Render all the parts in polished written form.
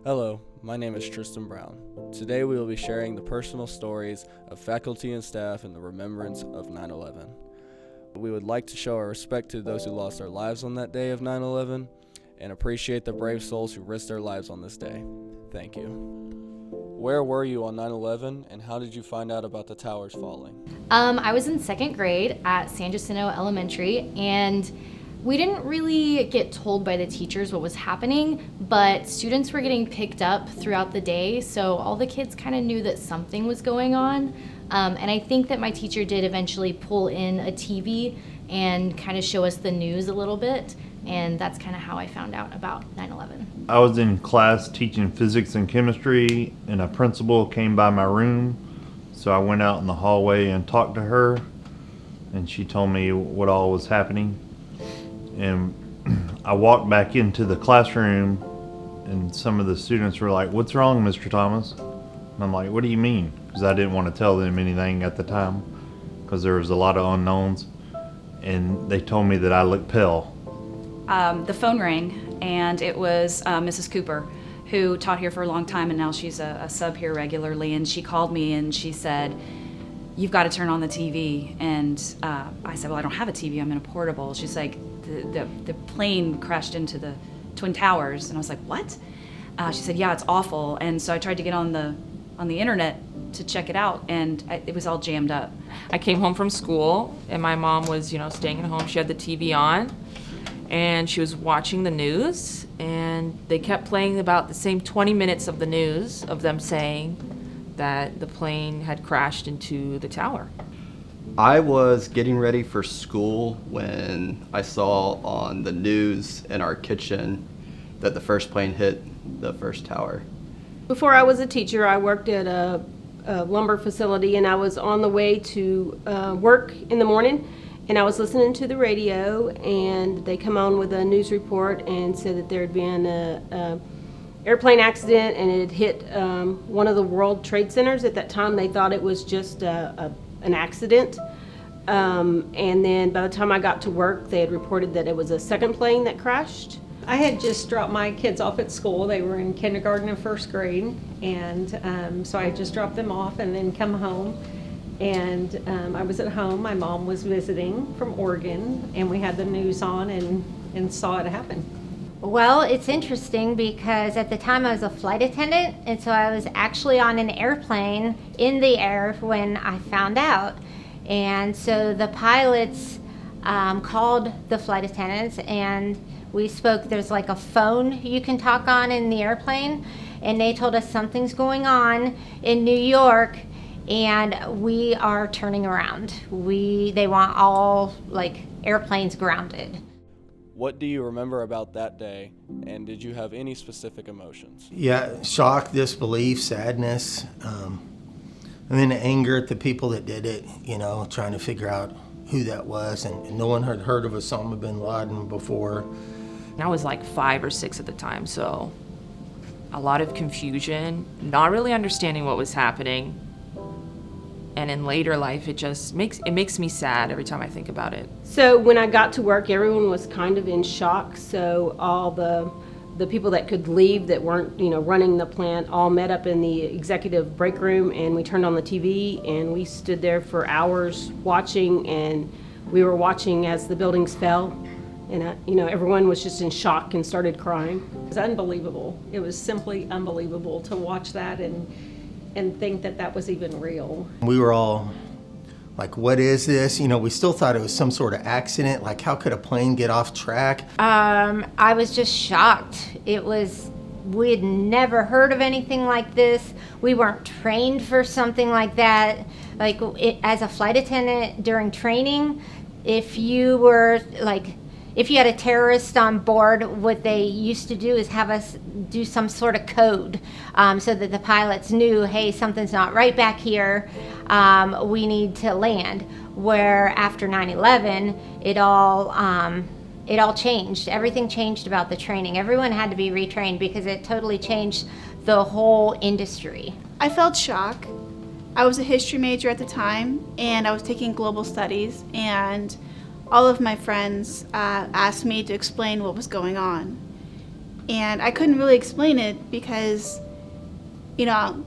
Hello, my name is Tristan Brown. Today we will be sharing the personal stories of faculty and staff in the remembrance of 9/11. We would like to show our respect to those who lost their lives on that day of 9/11 and appreciate the brave souls who risked their lives on this day. Thank you. Where were you on 9/11 and how did you find out about the towers falling? I was in second grade at San Jacinto Elementary, and we didn't really get told by the teachers what was happening, but students were getting picked up throughout the day, so all the kids kind of knew that something was going on. And I think that my teacher did eventually pull in a TV and kind of show us the news a little bit, and that's kind of how I found out about 9/11. I was in class teaching physics and chemistry, and a principal came by my room. So I went out in the hallway and talked to her, and she told me what all was happening. And I walked back into the classroom, and some of the students were like, "What's wrong, Mr. Thomas?" And I'm like, "What do you mean?" Because I didn't want to tell them anything at the time, because there was a lot of unknowns. And they told me that I looked pale. The phone rang, and it was Mrs. Cooper, who taught here for a long time, and now she's a sub here regularly. And she called me and she said, "You've got to turn on the TV." And I said, "Well, I don't have a TV. I'm in a portable." She's like, the plane crashed into the Twin Towers. And I was like, "What?" She said, "Yeah, it's awful." And so I tried to get on the internet to check it out, and it was all jammed up. I came home from school, and my mom was, staying at home. She had the TV on, and she was watching the news, and they kept playing about the same 20 minutes of the news of them saying that the plane had crashed into the tower. I was getting ready for school when I saw on the news in our kitchen that the first plane hit the first tower. Before I was a teacher, I worked at a lumber facility, and I was on the way to work in the morning, and I was listening to the radio, and they come on with a news report and said that there had been a airplane accident, and it had hit one of the World Trade Centers. At that time, they thought it was just an accident. And then by the time I got to work, they had reported that it was a second plane that crashed. I had just dropped my kids off at school. They were in kindergarten and first grade, and so I just dropped them off and then come home. And I was at home. My mom was visiting from Oregon, and we had the news on and saw it happen. Well, it's interesting because at the time I was a flight attendant, and so I was actually on an airplane in the air when I found out. And so the pilots called the flight attendants, and we spoke. There's like a phone you can talk on in the airplane, and they told us something's going on in New York, and we are turning around. They want all airplanes grounded. What do you remember about that day, and did you have any specific emotions? Yeah, shock, disbelief, sadness, and then anger at the people that did it, trying to figure out who that was. And no one had heard of Osama bin Laden before. And I was like 5 or 6 at the time, so a lot of confusion, not really understanding what was happening. And in later life, it makes me sad every time I think about it. So when I got to work, everyone was kind of in shock. So all the people that could leave that weren't, running the plant all met up in the executive break room, and we turned on the TV, and we stood there for hours watching, and we were watching as the buildings fell. And, everyone was just in shock and started crying. It was unbelievable. It was simply unbelievable to watch that and think that was even real. We were all like, what is this? We still thought it was some sort of accident. Like, how could a plane get off track? I was just shocked. We had never heard of anything like this. We weren't trained for something like that. As a flight attendant during training, if you had a terrorist on board, what they used to do is have us do some sort of code so that the pilots knew, hey, something's not right back here. We need to land. Where after 9/11, it all changed. Everything changed about the training. Everyone had to be retrained because it totally changed the whole industry. I felt shock. I was a history major at the time, and I was taking global studies, and all of my friends asked me to explain what was going on. And I couldn't really explain it because, you know,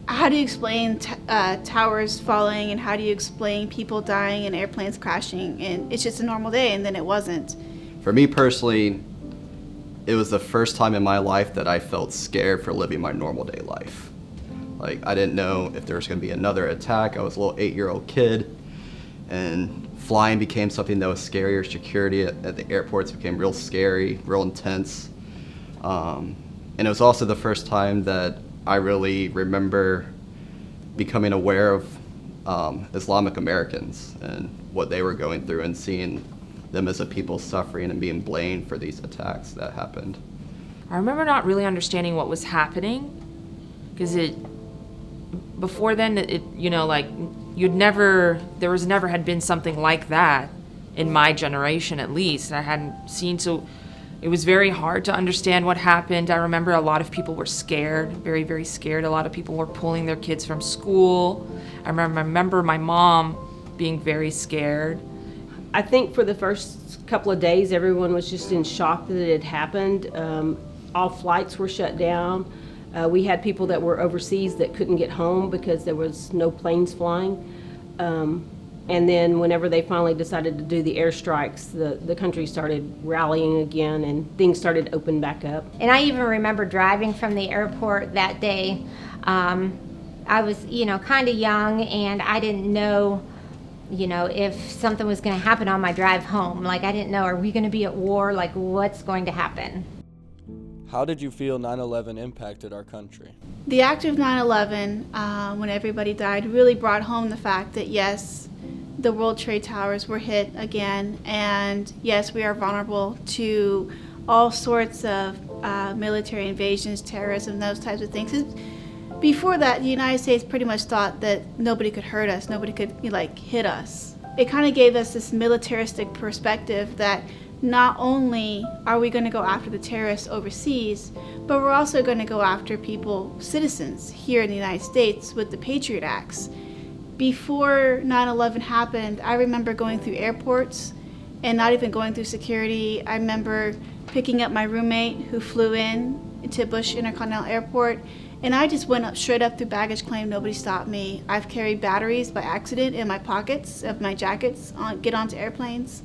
how do you explain towers falling, and how do you explain people dying and airplanes crashing? And it's just a normal day, and then it wasn't. For me personally, it was the first time in my life that I felt scared for living my normal day life. Like, I didn't know if there was going to be another attack. I was a little 8-year-old kid, and flying became something that was scarier. Security at the airports became real scary, real intense. And it was also the first time that I really remember becoming aware of Islamic Americans and what they were going through, and seeing them as a people suffering and being blamed for these attacks that happened. I remember not really understanding what was happening, because before then, there was never had been something like that in my generation, at least. I hadn't seen, so it was very hard to understand what happened. I remember a lot of people were scared, very, very scared. A lot of people were pulling their kids from school. I remember my mom being very scared. I think for the first couple of days, everyone was just in shock that it had happened. All flights were shut down. We had people that were overseas that couldn't get home because there was no planes flying. And then whenever they finally decided to do the airstrikes, the country started rallying again, and things started to open back up. And I even remember driving from the airport that day. I was, kind of young, and I didn't know, if something was going to happen on my drive home. Like, I didn't know, are we going to be at war? Like, what's going to happen? How did you feel 9/11 impacted our country? The act of 9/11, when everybody died, really brought home the fact that, yes, the World Trade Towers were hit again, and yes, we are vulnerable to all sorts of military invasions, terrorism, those types of things. Before that, the United States pretty much thought that nobody could hurt us, nobody could hit us. It kind of gave us this militaristic perspective that not only are we going to go after the terrorists overseas, but we're also going to go after people, citizens here in the United States with the Patriot Acts. Before 9/11 happened, I remember going through airports and not even going through security. I remember picking up my roommate who flew in to Bush Intercontinental Airport, and I just went straight up through baggage claim. Nobody stopped me. I've carried batteries by accident in my pockets of my jackets get onto airplanes.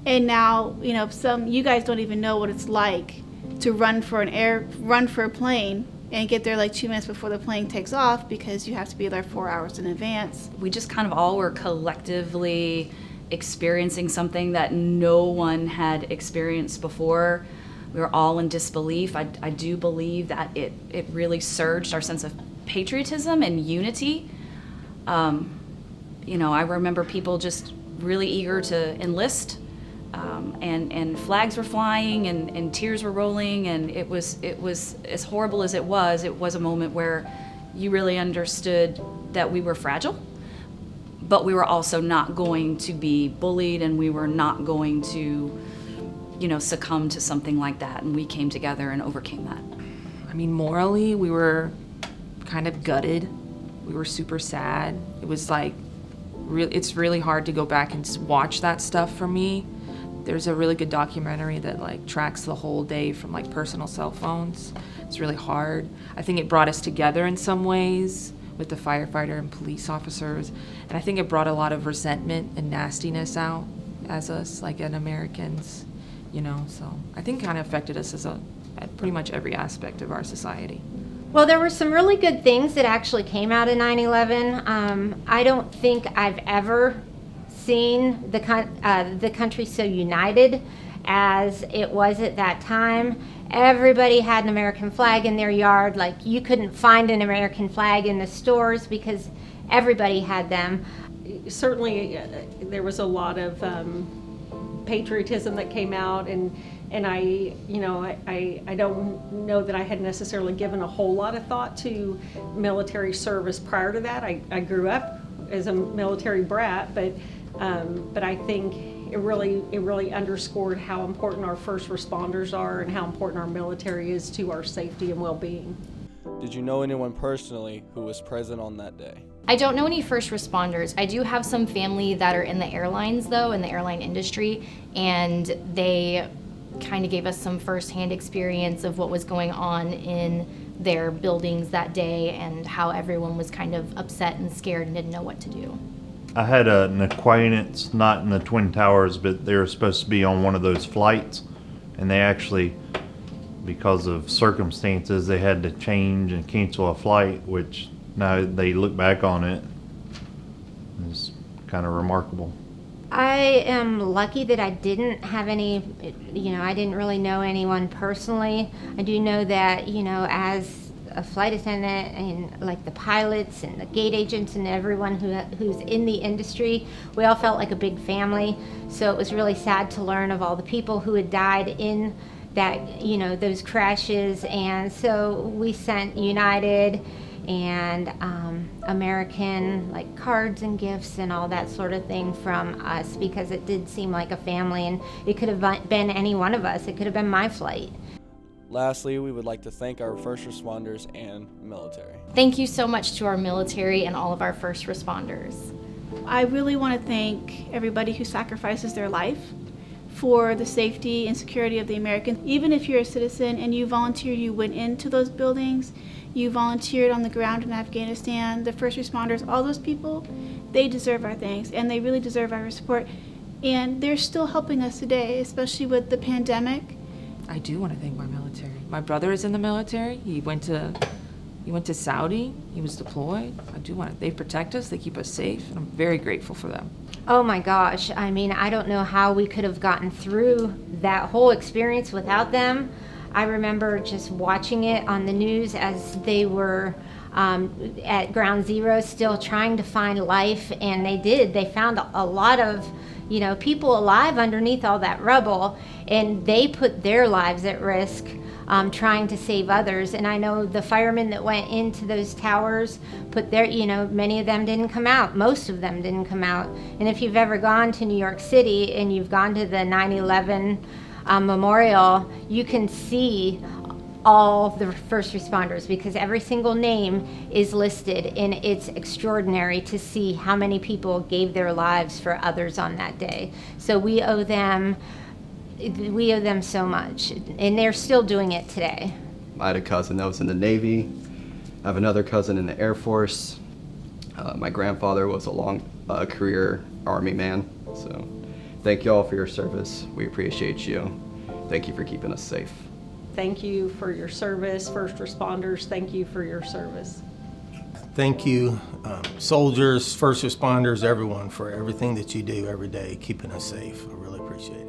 And now, some you guys don't even know what it's like to run for a plane and get there like 2 minutes before the plane takes off because you have to be there 4 hours in advance. We just kind of all were collectively experiencing something that no one had experienced before. We were all in disbelief. I do believe that it really surged our sense of patriotism and unity. I remember people just really eager to enlist. And flags were flying and tears were rolling, and it was as horrible as it was a moment where you really understood that we were fragile, but we were also not going to be bullied, and we were not going to succumb to something like that, and we came together and overcame that. I mean, morally, we were kind of gutted. We were super sad. It was it's really hard to go back and watch that stuff for me. There's a really good documentary that tracks the whole day from personal cell phones. It's really hard. I think it brought us together in some ways with the firefighter and police officers, and I think it brought a lot of resentment and nastiness out as us, an Americans, so I think kind of affected us at pretty much every aspect of our society. Well, there were some really good things that actually came out of 9/11. I don't think I've ever seen the country so united as it was at that time. Everybody had an American flag in their yard. You couldn't find an American flag in the stores because everybody had them. Certainly, there was a lot of patriotism that came out, and I don't know that I had necessarily given a whole lot of thought to military service prior to that. I grew up as a military brat, but I think it really underscored how important our first responders are and how important our military is to our safety and well-being. Did you know anyone personally who was present on that day? I don't know any first responders. I do have some family that are in the airlines, though, in the airline industry, and they kind of gave us some firsthand experience of what was going on in their buildings that day and how everyone was kind of upset and scared and didn't know what to do. I had an acquaintance, not in the Twin Towers, but they were supposed to be on one of those flights, and they actually, because of circumstances, they had to change and cancel a flight, which now they look back on it, is kind of remarkable. I am lucky that I didn't have any, I didn't really know anyone personally. I do know that, as a flight attendant and like the pilots and the gate agents and everyone who's in the industry, we all felt like a big family. So it was really sad to learn of all the people who had died in that, those crashes. And so we sent United and American cards and gifts and all that sort of thing from us, because it did seem like a family, and it could have been any one of us. It could have been my flight. Lastly, we would like to thank our first responders and military. Thank you so much to our military and all of our first responders. I really want to thank everybody who sacrifices their life for the safety and security of the Americans. Even if you're a citizen and you volunteered, you went into those buildings, you volunteered on the ground in Afghanistan, the first responders, all those people, they deserve our thanks, and they really deserve our support. And they're still helping us today, especially with the pandemic. I do want to thank my military. My brother is in the military. He went to Saudi. He was deployed. They protect us. They keep us safe, and I'm very grateful for them. Oh my gosh, I don't know how we could have gotten through that whole experience without them. I remember just watching it on the news as they were at Ground Zero still trying to find life, and they did. They found a lot of people alive underneath all that rubble, and they put their lives at risk trying to save others. And I know the firemen that went into those towers put their, many of them didn't come out. Most of them didn't come out. And if you've ever gone to New York City and you've gone to the 9/11 memorial, you can see all the first responders, because every single name is listed, and it's extraordinary to see how many people gave their lives for others on that day. So we owe them so much, and they're still doing it today. I had a cousin that was in the Navy. I have another cousin in the Air Force. My grandfather was a long career Army man. So thank you all for your service. We appreciate you. Thank you for keeping us safe. Thank you for your service, first responders. Thank you for your service. Thank you, soldiers, first responders, everyone, for everything that you do every day, keeping us safe. I really appreciate it.